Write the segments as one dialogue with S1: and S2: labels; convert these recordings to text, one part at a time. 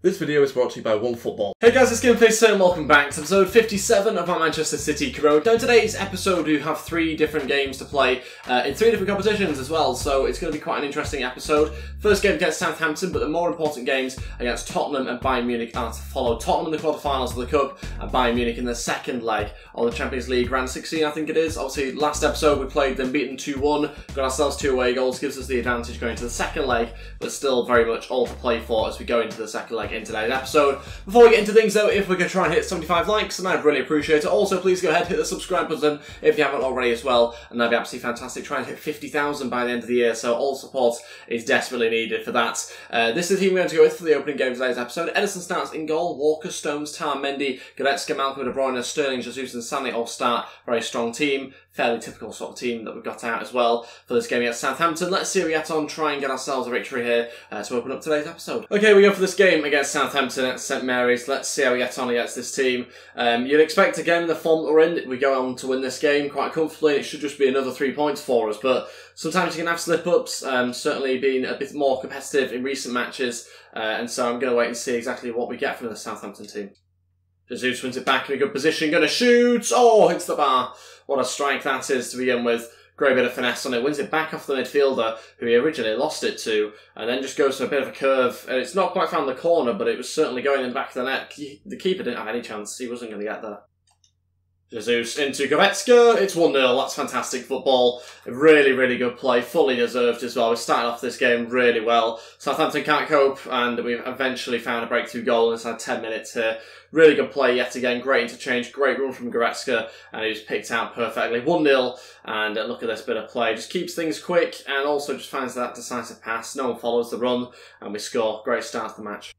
S1: This video is brought to you by OneFootball. Hey guys, it's Ep57 and welcome back to episode 57 of our Manchester City career. Now in today's episode we have 3 different games to play in 3 different competitions as well, so it's going to be quite an interesting episode. First game against Southampton, but the more important games against Tottenham and Bayern Munich are to follow. Tottenham in the quarterfinals of the Cup and Bayern Munich in the second leg of the Champions League round 16, I think it is. Obviously last episode we played them, beaten 2-1, got ourselves 2 away goals, gives us the advantage going to the second leg, but still very much all to play for as we go into the second leg in today's episode. Before we get into things though, if we could try and hit 75 likes, and I'd really appreciate it. Also, please go ahead, hit the subscribe button if you haven't already as well, and that'd be absolutely fantastic. Try and hit 50,000 by the end of the year, so all support is desperately needed for that. This is the team we're going to go with for the opening game of today's episode. Ederson starts in goal, Walker, Stones, Tar, Mendy, Goretzka, Malcolm, De Bruyne, Sterling, Jesus and Sané all start. Very strong team. Fairly typical sort of team that we've got out as well for this game against Southampton. Let's see how we get on, try and get ourselves a victory here to open up today's episode. Okay, we go for this game against Southampton at St Mary's. Let's see how we get on against this team. You'd expect, again, the form that we're in, we go on to win this game quite comfortably. It should just be another 3 points for us, but sometimes you can have slip-ups, certainly been a bit more competitive in recent matches, and so I'm going to wait and see exactly what we get from the Southampton team. Jesus wins it back in a good position, going to shoot! Oh, hits the bar. What a strike that is to begin with. Great bit of finesse on it. Wins it back off the midfielder, who he originally lost it to, and then just goes for a bit of a curve. And it's not quite found the corner, but it was certainly going in the back of the net. The keeper didn't have any chance. He wasn't going to get there. Jesus into Goretzka. It's 1-0. That's fantastic football. Really, really good play. Fully deserved as well. We started off this game really well. Southampton can't cope, and we've eventually found a breakthrough goal inside 10 minutes here. Really good play yet again. Great interchange. Great run from Goretzka, and he was picked out perfectly. 1-0, and look at this bit of play. Just keeps things quick, and also just finds that decisive pass. No one follows the run, and we score. Great start to the match.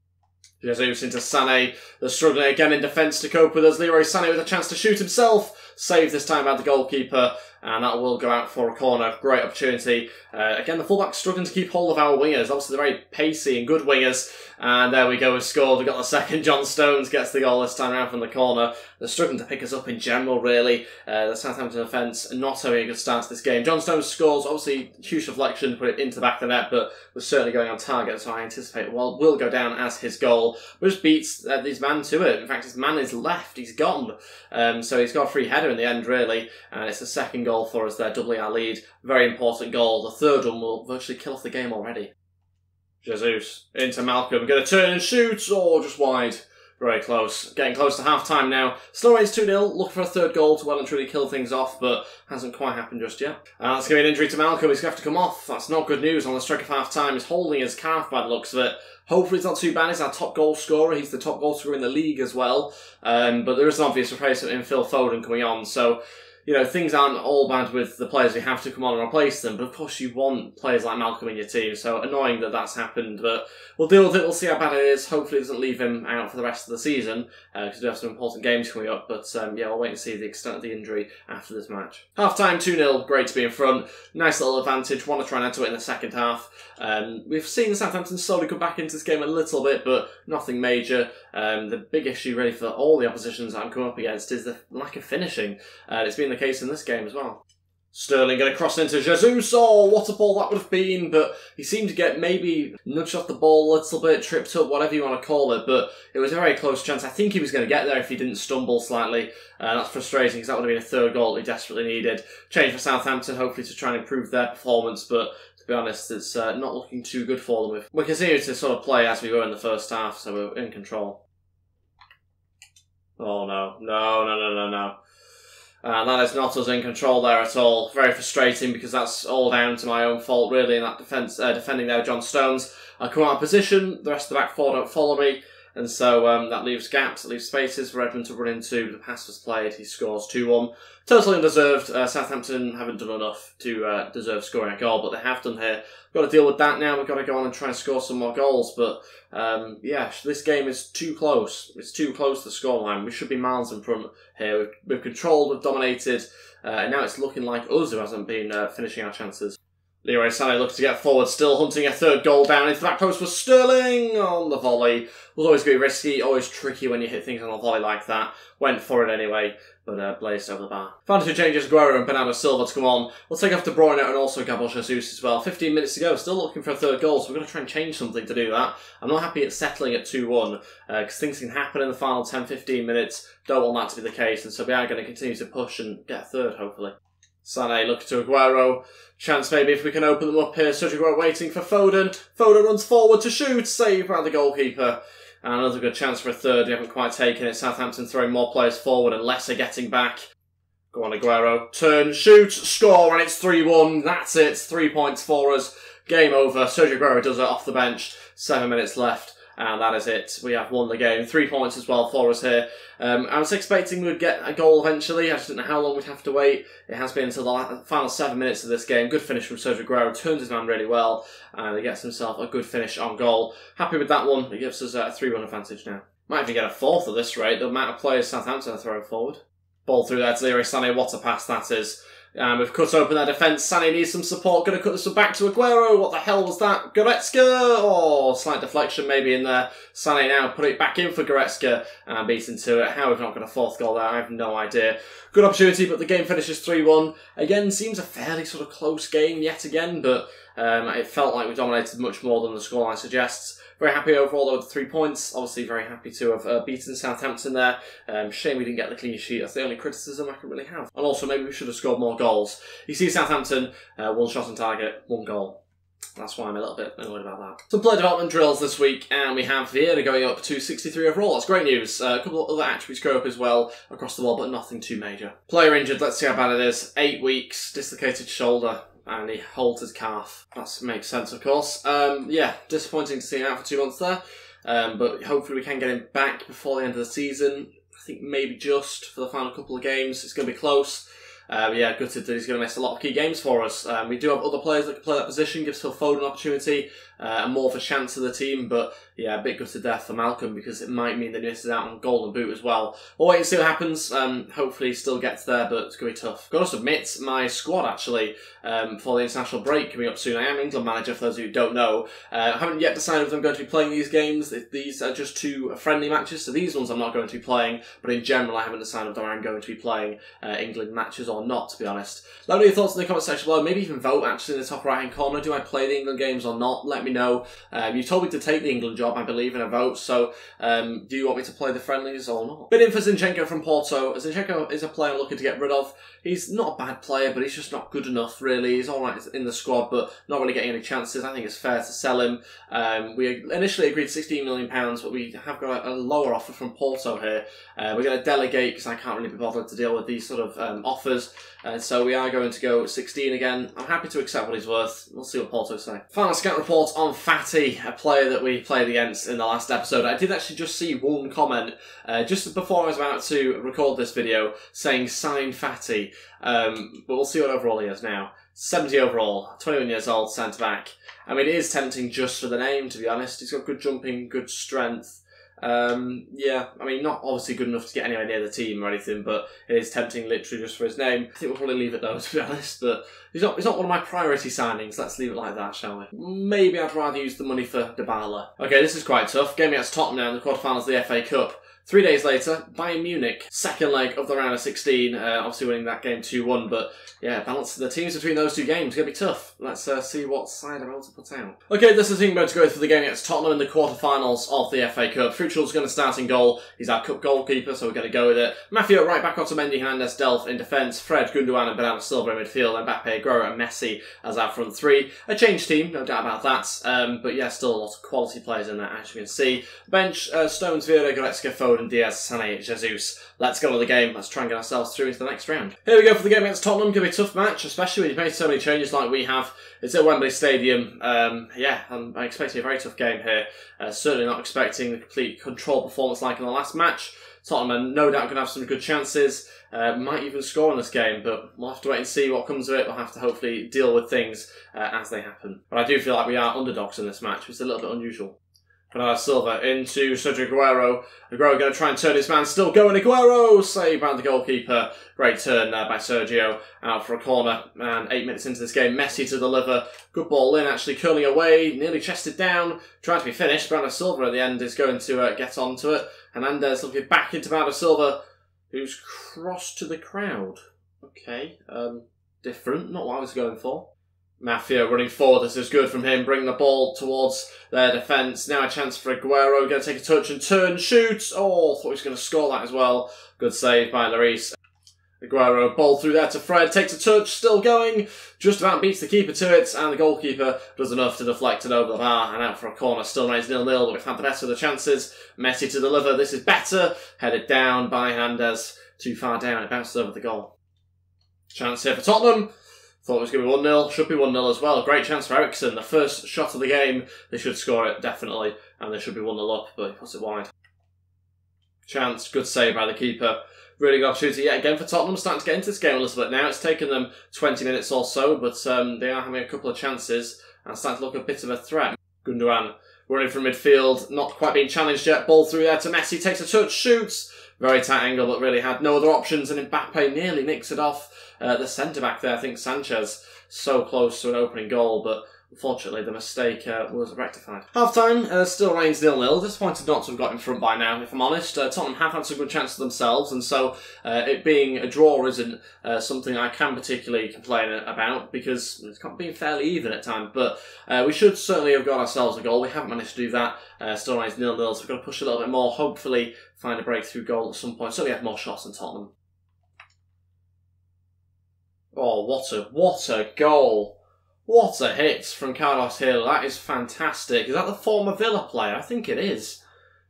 S1: Jesus into Sané. They're struggling again in defence to cope with us. Leroy Sané with a chance to shoot himself. Saved this time by the goalkeeper, and that will go out for a corner. Great opportunity. Again, the fullback's struggling to keep hold of our wingers. Obviously, they're very pacey and good wingers. And there we go, we've scored. We've got the second. John Stones gets the goal this time around from the corner. They're struggling to pick us up in general, really. The Southampton defence not having a good start to this game. John Stones scores. Obviously, huge deflection to put it into the back of the net, but was certainly going on target, so I anticipate will go down as his goal. But just beats his man to it. In fact, his man is left. He's gone. So he's got a free header in the end, really. And it's the second goal for us there, doubling our lead. Very important goal. The third one will virtually kill off the game already. Jesus into Malcolm. Going to turn and shoot. Oh, just wide. Very close. Getting close to half-time now. Still raised 2-0. Looking for a third goal to well and truly kill things off, but hasn't quite happened just yet. That's going to be an injury to Malcolm. He's going to have to come off. That's not good news on the stroke of half-time. He's holding his calf by the looks of it. Hopefully it's not too bad. He's our top goal scorer. He's the top goal scorer in the league as well. But there is an obvious replacement in Phil Foden coming on, so you know, things aren't all bad with the players we have to come on and replace them, but of course you want players like Malcolm in your team, so annoying that that's happened, but we'll deal with it, we'll see how bad it is. Hopefully it doesn't leave him out for the rest of the season, because we have some important games coming up, but yeah, we'll wait and see the extent of the injury after this match. Half-time, 2-0, great to be in front, nice little advantage, want to try and add to it in the second half. We've seen Southampton slowly come back into this game a little bit, but nothing major. The big issue really for all the oppositions that I'm coming up against is the lack of finishing. It's been the case in this game as well. Sterling going to cross into Jesus. Oh, what a ball that would have been, but he seemed to get maybe nudged off the ball a little bit, tripped up, whatever you want to call it, but it was a very close chance. I think he was going to get there if he didn't stumble slightly. That's frustrating because that would have been a third goal we desperately needed. Change for Southampton, hopefully to try and improve their performance, but to be honest, it's not looking too good for them. We continue to sort of play as we were in the first half, so we're in control. Oh no, no. That is not us in control there at all. Very frustrating because that's all down to my own fault really in that defence, defending there with John Stones. I come out of position, the rest of the back four don't follow me, and so that leaves gaps, it leaves spaces for Edmund to run into. The pass was played, he scores 2-1. Totally undeserved. Southampton haven't done enough to deserve scoring a goal, but they have done here. We've got to deal with that now. We've got to go on and try and score some more goals, but yeah, this game is too close. It's too close to the scoreline. We should be miles in front here. We've controlled, we've dominated, and now it's looking like us who hasn't been finishing our chances. Leroy Sané looking to get forward, still hunting a third goal down into the back post for Sterling on the volley. Was always going to be risky, always tricky when you hit things on a volley like that. Went for it anyway, but blazed over the bar. Found 2 changes, Aguero and Bernardo Silva to come on. We'll take off De Bruyne and also Gabriel Jesus as well. 15 minutes to go, still looking for a third goal, so we're going to try and change something to do that. I'm not happy at settling at 2-1, because things can happen in the final 10-15 minutes. Don't want that to be the case, and so we are going to continue to push and get a third, hopefully. Sané looking to Aguero. Chance maybe if we can open them up here. Sergio Aguero waiting for Foden. Foden runs forward to shoot. Saved by the goalkeeper. And another good chance for a third. We haven't quite taken it. Southampton throwing more players forward and lesser getting back. Go on, Aguero. Turn, shoot, score, and it's 3-1. That's it. 3 points for us. Game over. Sergio Aguero does it off the bench. 7 minutes left. And that is it. We have won the game. 3 points as well for us here. I was expecting we'd get a goal eventually. I just didn't know how long we'd have to wait. It has been until the final 7 minutes of this game. Good finish from Sergio Aguero. Turns his man really well. And he gets himself a good finish on goal. Happy with that one. It gives us a 3-1 advantage now. Might even get a fourth at this rate. The amount of players Southampton are throwing forward. Ball through there to Leroy Sané. What a pass that is. We've cut open their defence. Sané needs some support. Going to cut this one back to Aguero. What the hell was that? Goretzka! Oh, slight deflection maybe in there. Sané now put it back in for Goretzka and beats into it. How we've not got a fourth goal there, I have no idea. Good opportunity, but the game finishes 3-1. Again, seems a fairly sort of close game yet again, but it felt like we dominated much more than the scoreline suggests. Very happy overall though with the 3 points. Obviously very happy to have beaten Southampton there. Shame we didn't get the clean sheet. That's the only criticism I can really have. And also maybe we should have scored more goals. You see Southampton, 1 shot on target, 1 goal. That's why I'm a little bit annoyed about that. Some player development drills this week, and we have Vieira going up to 63 overall. That's great news. A couple of other attributes go up as well across the board, but nothing too major. Player injured, let's see how bad it is. 8 weeks, dislocated shoulder. And he holds his calf. That makes sense, of course. Yeah, disappointing to see him out for 2 months there. But hopefully we can get him back before the end of the season. I think maybe just for the final couple of games. It's going to be close. Yeah, gutted that he's going to miss a lot of key games for us. We do have other players that can play that position. Gives Phil Foden an opportunity and more of a chance to the team. But yeah, a bit gutted there for Malcolm because it might mean that he misses out on Golden Boot as well. We'll wait and see what happens. Hopefully he still gets there, but it's going to be tough. Got to submit my squad actually for the international break coming up soon. I am England manager for those who don't know. I haven't yet decided if I'm going to be playing these games. These are just 2 friendly matches, so these ones I'm not going to be playing. But in general, I haven't decided whether I'm going to be playing England matches or not, to be honest. Let me know your thoughts in the comment section below. Maybe even vote actually in the top right hand corner. Do I play the England games or not? Let me know. You told me to take the England job, I believe, in a vote. So do you want me to play the friendlies or not? Bid in for Zinchenko from Porto. Zinchenko is a player I'm looking to get rid of. He's not a bad player, but he's just not good enough, really. He's alright in the squad, but not really getting any chances. I think it's fair to sell him. We initially agreed £16 million, but we have got a lower offer from Porto here. We're going to delegate because I can't really be bothered to deal with these sort of offers. So we are going to go 16 again. I'm happy to accept what he's worth. We'll see what Porto say. Final scout report on Fatty, a player that we played against in the last episode. I did actually just see one comment just before I was about to record this video saying sign Fatty. But we'll see what overall he is now. 70 overall, 21 years old, centre back. I mean, it is tempting just for the name, to be honest. He's got good jumping, good strength. Yeah, I mean, not obviously good enough to get anywhere near the team or anything, but it is tempting literally just for his name. I think we'll probably leave it though, to be honest, but he's not one of my priority signings. Let's leave it like that, shall we? Maybe I'd rather use the money for Dybala. Okay, this is quite tough. Game against Tottenham now in the quarterfinals of the FA Cup. 3 days later, Bayern Munich, second leg of the round of 16, obviously winning that game 2-1, but yeah, balance the teams between those 2 games, going to be tough. Let's see what side I'm able to put out. Okay, this is the team about to go for the game against Tottenham in the quarterfinals of the FA Cup. Fuchal's going to start in goal. He's our cup goalkeeper, so we're going to go with it. Matthew at right back, Otamendi, Hernandez, Delph in defence, Fred, Gundogan and Bernardo Silva in midfield, Mbappe, Aguero and Messi as our front 3. A changed team, no doubt about that, but yeah, still a lot of quality players in there, as you can see. Bench, Stones, Vieira, Goretzka, Foden, Diaz, Sané, Jesus. Let's go to the game. Let's try and get ourselves through into the next round. Here we go for the game against Tottenham. Going to be a tough match, especially when you've made so many changes like we have. It's at Wembley Stadium. Yeah, I'm expecting a very tough game here. Certainly not expecting the complete control performance like in the last match. Tottenham are no doubt going to have some good chances. Might even score in this game, but we'll have to wait and see what comes of it. We'll have to hopefully deal with things as they happen. But I do feel like we are underdogs in this match, which is a little bit unusual. Bernardo Silva into Sergio Aguero. Aguero going to try and turn his man. Still going. Aguero saved by the goalkeeper. Great turn by Sergio out for a corner. And 8 minutes into this game, Messi to deliver. Good ball in, actually curling away. Nearly chested down. Trying to be finished. Bernardo Silva at the end is going to get onto it. Hernandez looking back into Bernardo Silva, who's crossed to the crowd. Okay, different. Not what I was going for. Mafia running forward, this is good from him, bring the ball towards their defence. Now a chance for Aguero, going to take a touch and turn, shoots. Oh, thought he was going to score that as well. Good save by Lloris. Aguero, ball through there to Fred, takes a touch, still going, just about beats the keeper to it, and the goalkeeper does enough to deflect it over the bar and out for a corner. Still remains 0-0, but we've had the better of the chances. Messi to deliver, this is better, headed down by Hernandez, too far down, it bounces over the goal. Chance here for Tottenham. Thought it was going to be 1-0, should be 1-0 as well. Great chance for Eriksen, the first shot of the game. They should score it, definitely, and they should be 1-0 up, but he puts it wide. Chance, good save by the keeper. Really good opportunity yet again for Tottenham, starting to get into this game a little bit now. It's taken them 20 minutes or so, but they are having a couple of chances and starting to look a bit of a threat. Gundogan running from midfield, not quite being challenged yet. Ball through there to Messi, takes a touch, shoots. Very tight angle, but really had no other options, and Mbappe nearly nicks it off. The centre-back there, I think Sanchez, so close to an opening goal, but unfortunately the mistake was rectified. Half-time still remains 0-0. Disappointed not to have got in front by now, if I'm honest. Tottenham have had some good chances themselves, and so it being a draw isn't something I can particularly complain about, because it's been fairly even at times, but we should certainly have got ourselves a goal. We haven't managed to do that. Still remains 0-0, so we've got to push a little bit more, hopefully find a breakthrough goal at some point. Certainly have more shots than Tottenham. Oh, what a goal. What a hit from Carlos Hill. That is fantastic. Is that the former Villa player? I think it is.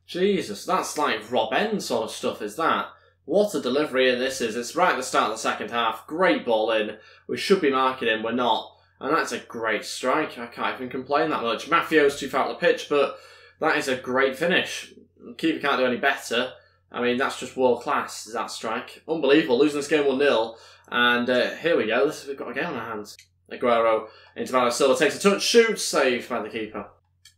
S1: Jesus, that's like Rob N sort of stuff, is that? What a delivery in this is. It's right at the start of the second half. Great ball in. We should be marking him, we're not. And that's a great strike. I can't even complain that much. Mafio's too far up the pitch, but that is a great finish. The keeper can't do any better. I mean, that's just world class, that strike. Unbelievable. Losing this game 1-0. And here we go. We've got a game on our hands. Aguero into Bernardo Silva, takes a touch, shoots, saved by the keeper.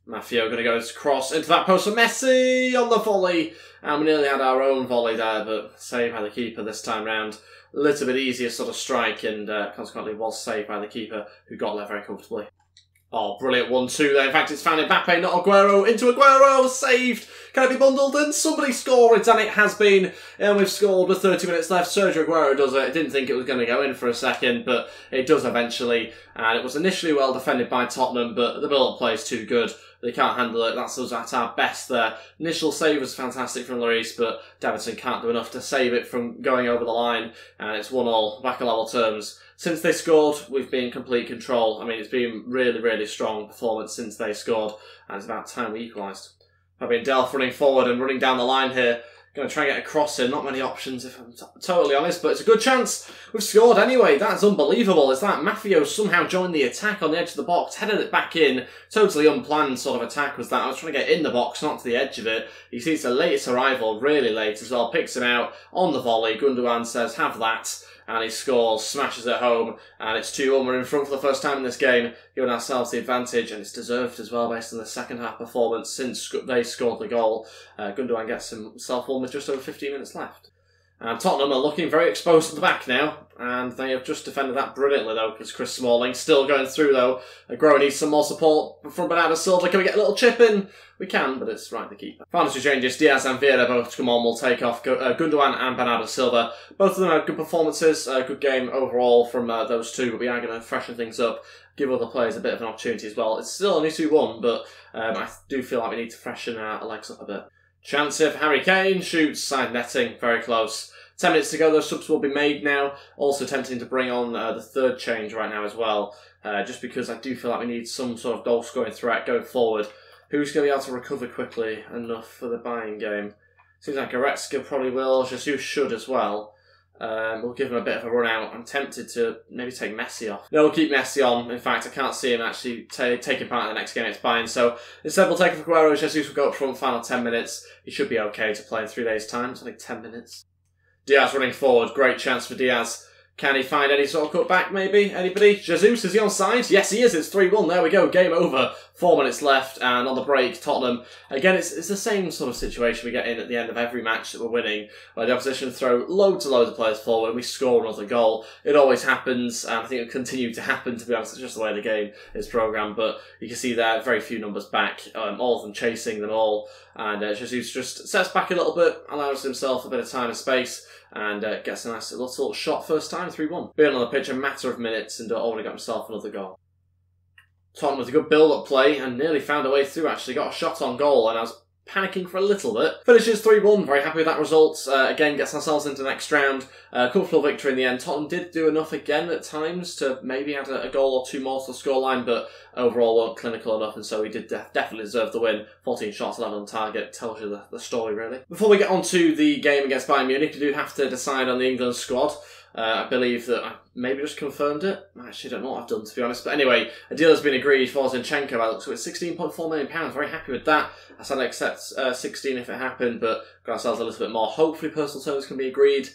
S1: Mafio going to go cross into that post for Messi on the volley. And we nearly had our own volley there, but saved by the keeper this time round. A little bit easier sort of strike, and consequently was saved by the keeper, who got there very comfortably. Oh, brilliant 1-2 there. In fact, it's found Mbappe, not Aguero. Into Aguero, saved. Can it be bundled? And somebody score it, and it has been. And we've scored with 30 minutes left. Sergio Aguero does it. I didn't think it was going to go in for a second, but it does eventually. And it was initially well defended by Tottenham, but the build-up play is too good. They can't handle it. That's us at our best there. Initial save was fantastic from Lloris, but Davidson can't do enough to save it from going over the line. And it's 1-1, back at level terms. Since they scored, we've been in complete control. I mean, it's been really, really strong performance since they scored, and it's about time we equalised. I've been Delph running forward and running down the line here. Going to try and get a cross in. Not many options, if I'm totally honest, but it's a good chance. We've scored anyway. That's unbelievable. Is that Mafio somehow joined the attack on the edge of the box, headed it back in. Totally unplanned sort of attack was that. I was trying to get in the box, not to the edge of it. He sees the latest arrival, really late as well. Picks him out on the volley. Gundogan says, have that. And he scores, smashes it home, and it's 2-1. We're in front for the first time in this game, giving ourselves the advantage, and it's deserved as well based on the second half performance since they scored the goal. Gundogan gets himself one with just over 15 minutes left. And Tottenham are looking very exposed at the back now, and they have just defended that brilliantly though, because Chris Smalling still going through though. Aguero needs some more support from Bernardo Silva. Can we get a little chip in? We can, but it's right the keeper. Final two changes, Diaz and Vieira both come on. We'll take off Gundogan and Bernardo Silva. Both of them had good performances, good game overall from those two, but we are going to freshen things up, give other players a bit of an opportunity as well. It's still only 2-1, but I do feel like we need to freshen our legs up a bit. Chance here for Harry Kane, shoots, side netting, very close. 10 minutes to go, those subs will be made now. Also tempting to bring on the third change right now as well, just because I do feel like we need some sort of goal-scoring threat going forward. Who's going to be able to recover quickly enough for the Bayern game? Seems like Goretzka probably will, Jesus should as well. We'll give him a bit of a run out. I'm tempted to maybe take Messi off. No, we'll keep Messi on. In fact, I can't see him actually taking part in the next game against Bayern. So instead, we'll take him for Aguero. Jesus will go up front, final 10 minutes. He should be okay to play in 3 days' time. It's only 10 minutes. Diaz running forward. Great chance for Diaz. Can he find any sort of cutback, maybe? Anybody? Jesus, is he onside? Yes, he is. It's 3-1. There we go. Game over. 4 minutes left, and on the break, Tottenham. Again, it's the same sort of situation we get in at the end of every match that we're winning, where the opposition throw loads and loads of players forward, and we score another goal. It always happens, and I think it'll continue to happen, to be honest. It's just the way the game is programmed, but you can see there, very few numbers back, all of them chasing them all, and Jesus just sets back a little bit, allows himself a bit of time and space, and gets a nice little shot first time, 3-1. Being on the pitch a matter of minutes, and already got himself another goal. Tottenham with a good build-up play and nearly found a way through, actually. Got a shot on goal, and I was panicking for a little bit. Finishes 3-1, very happy with that result. Again, gets ourselves into the next round. Comfortable victory in the end. Tottenham did do enough again at times to maybe add a goal or two more to the scoreline, but overall weren't clinical enough, and so he did definitely deserve the win. 14 shots, 11 on target. Tells you the story, really. Before we get on to the game against Bayern Munich, we do have to decide on the England squad. I believe that I maybe just confirmed it. I actually don't know what I've done, to be honest. But anyway, a deal has been agreed for Zinchenko. I look, so it's £16.4 million. Very happy with that. I said I'd accept 16 if it happened, but got ourselves a little bit more. Hopefully personal terms can be agreed.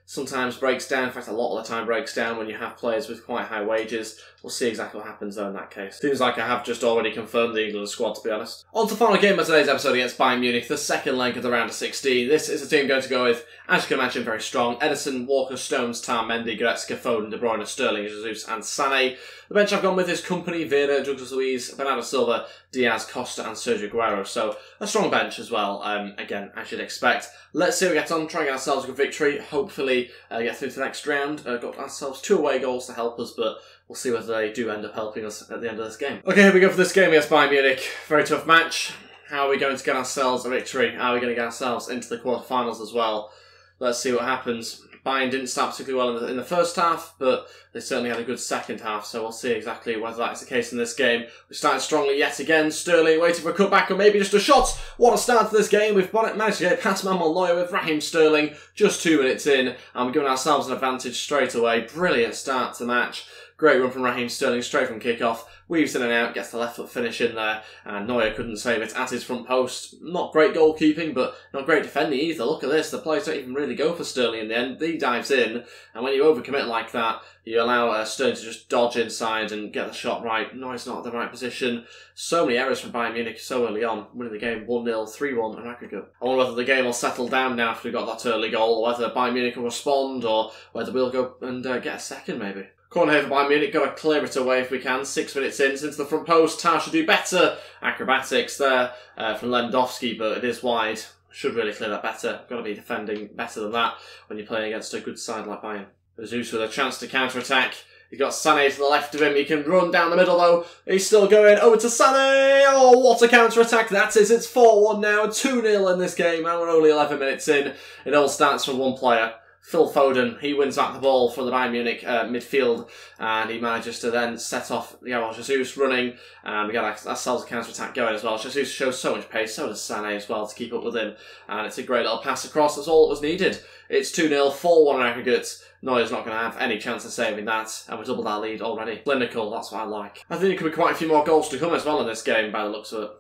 S1: Sometimes breaks down, in fact a lot of the time breaks down when you have players with quite high wages. We'll see exactly what happens though in that case. Seems like I have just already confirmed the England squad, to be honest. On to the final game of today's episode against Bayern Munich, the second leg of the round of 16. This is a team going to go with, as you can imagine, very strong. Ederson, Walker, Stones, Tar, Mendy, Goretzka, Foden, De Bruyne, Sterling, Jesus and Sané. The bench I've gone with is Kompany, Vieira, Douglas Luiz, Bernardo Silva, Diaz, Costa and Sergio Aguero. So a strong bench as well, again, as you'd expect. Let's see how we get on, try and get ourselves a good victory. Hopefully get through to the next round. Got ourselves 2 away goals to help us, but we'll see whether they do end up helping us at the end of this game. Okay, here we go for this game against Bayern Munich. Very tough match. How are we going to get ourselves a victory? How are we going to get ourselves into the quarterfinals as well? Let's see what happens. Bayern didn't start particularly well in the first half, but they certainly had a good second half, so we'll see exactly whether that is the case in this game. We started strongly yet again. Sterling waiting for a cutback or maybe just a shot. What a start to this game. We've managed to get past Manuel Neuer with Raheem Sterling just 2 minutes in, and we're giving ourselves an advantage straight away. Brilliant start to the match. Great run from Raheem Sterling straight from kick-off. Weaves in and out, gets the left foot finish in there, and Neuer couldn't save it at his front post. Not great goalkeeping, but not great defending either. Look at this, the players don't even really go for Sterling in the end. He dives in, and when you overcommit like that, you allow Sterling to just dodge inside and get the shot right. Neuer's not in the right position. So many errors from Bayern Munich so early on, winning the game 1-0, 3-1 and aggregate. I wonder whether the game will settle down now after we got that early goal, or whether Bayern Munich will respond, or whether we'll go and get a second maybe. Corner here for Bayern Munich, got to clear it away if we can. 6 minutes in, into the front post. Tar should do better. Acrobatics there from Lewandowski, but it is wide. Should really clear that better. Got to be defending better than that when you're playing against a good side like Bayern. Jesus with a chance to counter-attack. He's got Sané to the left of him. He can run down the middle though. He's still going over to Sané. Oh, what a counter-attack that is. It's 4-1 now. 2-0 in this game, and we're only 11 minutes in. It all starts from one player. Phil Foden, he wins back the ball for the Bayern Munich midfield, and he manages to then set off Jesus running, and we got ourselves a counter-attack going as well. Jesus shows so much pace, so does Sané as well to keep up with him, and it's a great little pass across. That's all that was needed. It's 2-0, 4-1 in aggregate. Neuer's not going to have any chance of saving that, and we've doubled our lead already. Clinical, that's what I like. I think there could be quite a few more goals to come as well in this game by the looks of it.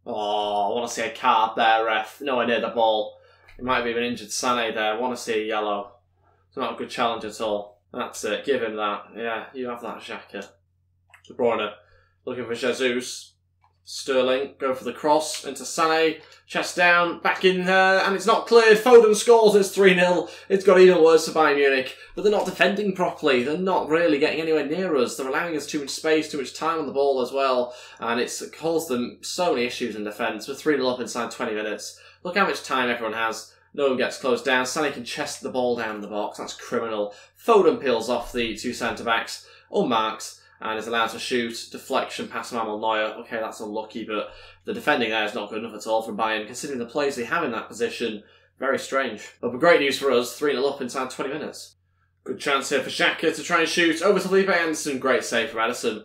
S1: Oh, I want to see a card there, ref. Nowhere near the ball. It might have even injured Sané there. I want to see a yellow. It's not a good challenge at all. That's it. Give him that. Yeah, you have that, Xhaka. De Bruyne looking for Jesus. Sterling go for the cross into Sané. Chest down, back in there, and it's not cleared. Foden scores. It's 3-0. It's got even worse for Bayern Munich. But they're not defending properly. They're not really getting anywhere near us. They're allowing us too much space, too much time on the ball as well. And it's caused them so many issues in defence. We're 3-0 up inside 20 minutes. Look how much time everyone has. No one gets closed down. Sané can chest the ball down the box. That's criminal. Foden peels off the 2 centre-backs, unmarked, and is allowed to shoot. Deflection past Manuel Neuer. Okay, that's unlucky, but the defending there is not good enough at all from Bayern, considering the players they have in that position. Very strange. But great news for us. 3-0 up inside 20 minutes. Good chance here for Xhaka to try and shoot. Over to Felipe Anderson. Great save from Ederson.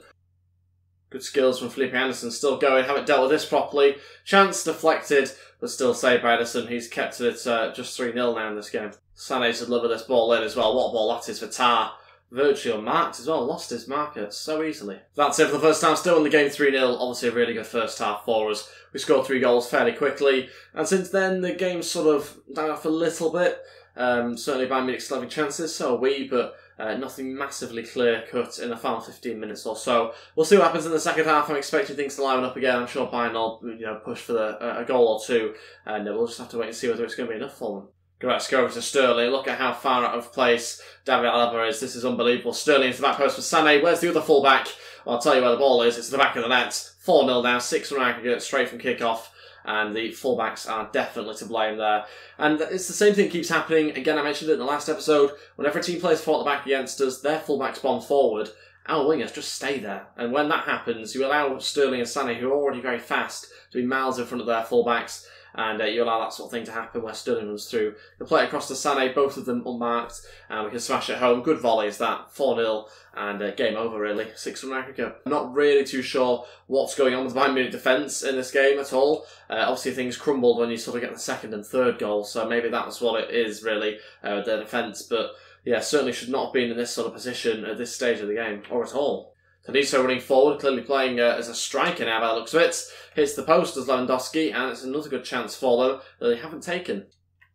S1: Good skills from Felipe Anderson. Still going. Haven't dealt with this properly. Chance deflected, but still saved by Ederson. He's kept it at just 3-0 now in this game. Sané to deliver this ball in as well. What a ball that is for Tar. Virtually unmarked as well. Lost his marker so easily. That's it for the first time. Still in the game 3-0. Obviously a really good first half for us. We scored 3 goals fairly quickly. And since then, the game's sort of died off a little bit. Certainly Bayern Munich still having chances, so are we, but nothing massively clear-cut in the final 15 minutes or so. We'll see what happens in the second half. I'm expecting things to line up again. I'm sure Bayern will push for a goal or two, and we'll just have to wait and see whether it's going to be enough for them. Let's go over to Sterling. Look at how far out of place David Alaba is. This is unbelievable. Sterling into the back post for Sané. Where's the other full-back? Well, I'll tell you where the ball is. It's at the back of the net. 4-0 now. 6-1 aggregate straight from kick-off. And the fullbacks are definitely to blame there. And it's the same thing that keeps happening. Again, I mentioned it in the last episode. Whenever a team plays 4 at the back against us, their fullbacks bomb forward. Our wingers just stay there. And when that happens, you allow Sterling and Sané, who are already very fast, to be miles in front of their fullbacks. And you allow that sort of thing to happen where Sterling runs through. You play it across to Sané, both of them unmarked, and we can smash it home. Good volleys that, 4-0, and game over really, 6-1 aggregate. I'm not really too sure what's going on with the Bayern Munich defence in this game at all. Obviously things crumbled when you sort of get the second and third goal, so maybe that's what it is really, their defence. But yeah, certainly should not have been in this sort of position at this stage of the game, or at all. Tolisso running forward, clearly playing as a striker now by the looks of it. Hits the post as Lewandowski, and it's another good chance for them that they haven't taken.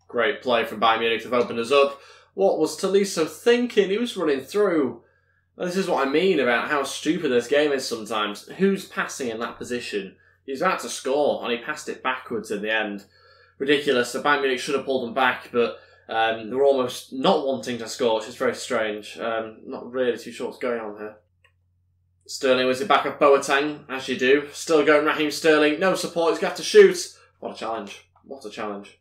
S1: Great play from Bayern Munich to open us up. What was Tolisso thinking? He was running through. This is what I mean about how stupid this game is sometimes. Who's passing in that position? He's about to score, and he passed it backwards in the end. Ridiculous. The Bayern Munich should have pulled them back, but they were almost not wanting to score, which is very strange. Not really too sure what's going on here. Sterling was the back of Boateng, as you do. Still going Raheem Sterling. No support, he's got to shoot. What a challenge. What a challenge.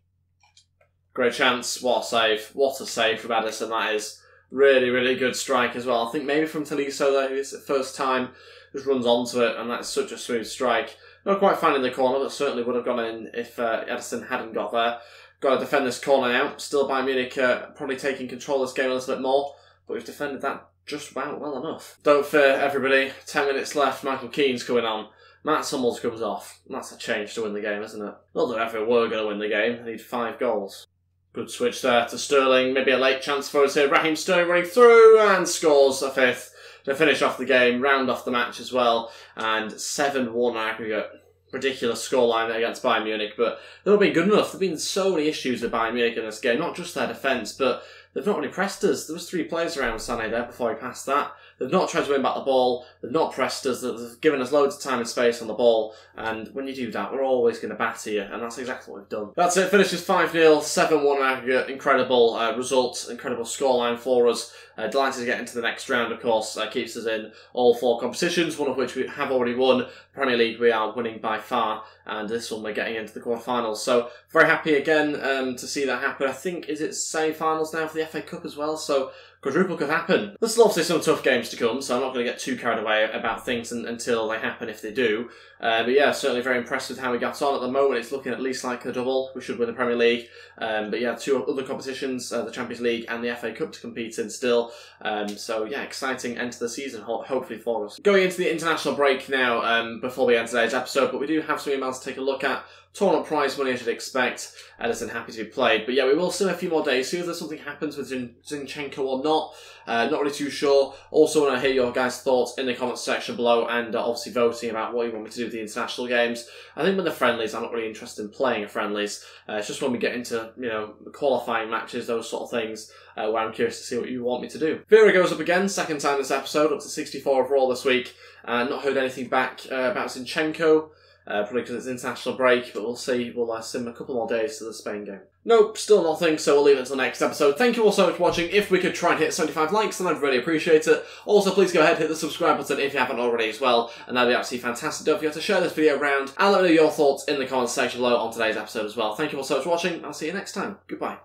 S1: Great chance. What a save. What a save from Ederson, that is. Really, really good strike as well. I think maybe from Tolisso there, it's the first time, just runs onto it, and that's such a smooth strike. Not quite finding the corner, but certainly would have gone in if Ederson hadn't got there. Got to defend this corner now. Still Bayern Munich probably taking control of this game a little bit more, but we've defended that just about well enough. Don't fear, everybody. 10 minutes left. Michael Keane's coming on. Matt Hummels comes off. That's a change to win the game, isn't it? Not that ever we're going to win the game. They need 5 goals. Good switch there to Sterling. Maybe a late chance for us here. Raheem Sterling running through and scores a 5th to finish off the game, round off the match as well. And 7-1 aggregate. Ridiculous scoreline against Bayern Munich, but they've not been good enough. There have been so many issues with Bayern Munich in this game, not just their defence, but they've not really pressed us. There was 3 players around Sané there before he passed that. They've not tried to win back the ball. They've not pressed us. They've given us loads of time and space on the ball. And when you do that, we're always going to batter you. And that's exactly what we've done. That's it. Finishes 5-0, 7-1 aggregate. Incredible result. Incredible scoreline for us. Delighted to get into the next round, of course. Keeps us in all 4 competitions, one of which we have already won. Premier League we are winning by far. And this one we're getting into the quarterfinals. So very happy again to see that happen. I think, is it semi-finals now for the FA Cup as well? So quadruple could happen. There's obviously some tough games to come, so I'm not going to get too carried away about things until they happen, if they do. But yeah, certainly very impressed with how we got on. At the moment, it's looking at least like a double. We should win the Premier League. But yeah, 2 other competitions, the Champions League and the FA Cup to compete in still. So yeah, exciting end to the season, hopefully for us. Going into the international break now, before we end today's episode, but we do have some emails to take a look at. Tournament prize money, I should expect. Ederson happy to be played. But yeah, we will see in a few more days, see if there's something happens with Zinchenko or not. Not really too sure. Also want to hear your guys' thoughts in the comments section below, and obviously voting about what you want me to do with the international games. I think with the friendlies, I'm not really interested in playing a friendlies. It's just when we get into, qualifying matches, those sort of things, where I'm curious to see what you want me to do. Vera goes up again, second time this episode, up to 64 overall this week. Not heard anything back about Zinchenko. Probably because it's international break, but we'll see. We'll sim a couple more days to the Spain game. Nope, still nothing, so we'll leave it until next episode. Thank you all so much for watching. If we could try and hit 75 likes, then I'd really appreciate it. Also, please go ahead, hit the subscribe button if you haven't already as well, and that'd be absolutely fantastic. Don't forget to share this video around, and let me know your thoughts in the comments section below on today's episode as well. Thank you all so much for watching. I'll see you next time. Goodbye.